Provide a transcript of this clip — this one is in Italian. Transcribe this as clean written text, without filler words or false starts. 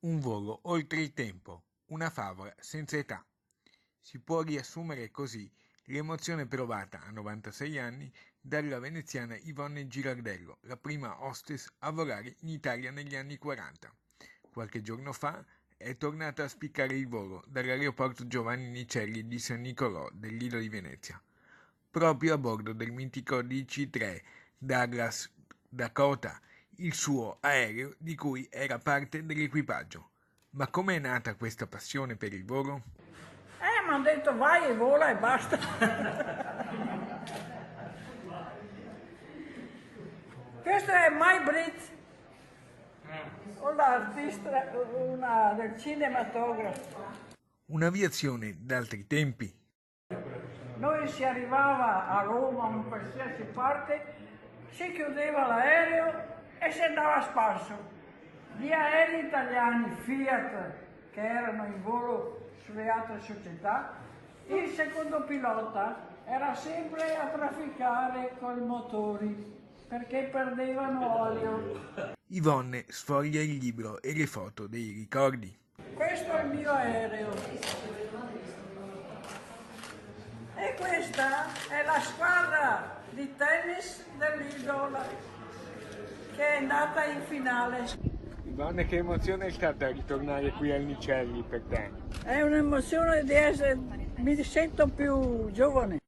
Un volo oltre il tempo, una favola senza età. Si può riassumere così l'emozione provata a 96 anni dalla veneziana Yvonne Girardello, la prima hostess a volare in Italia negli anni 40. Qualche giorno fa è tornata a spiccare il volo dall'aeroporto Giovanni Nicelli di San Nicolò dell'Isola di Venezia, proprio a bordo del mitico DC-3 Douglas Dakota, il suo aereo di cui era parte dell'equipaggio. Ma com'è nata questa passione per il volo? Mi hanno detto vai e vola e basta. Questo è Mai Brit, un'artista del cinematografo. Un'aviazione d'altri tempi? Noi si arrivava a Roma o in qualsiasi parte, si chiudeva l'aereo e si andava sparso. Gli aerei italiani Fiat che erano in volo sulle altre società, il secondo pilota era sempre a trafficare con i motori perché perdevano olio. Yvonne sfoglia il libro e le foto dei ricordi. Questo è il mio aereo. E questa è la squadra di tennis dell'Isola che è andata in finale. Yvonne, che emozione è stata ritornare qui al Nicelli per te? È un'emozione di essere, mi sento più giovane.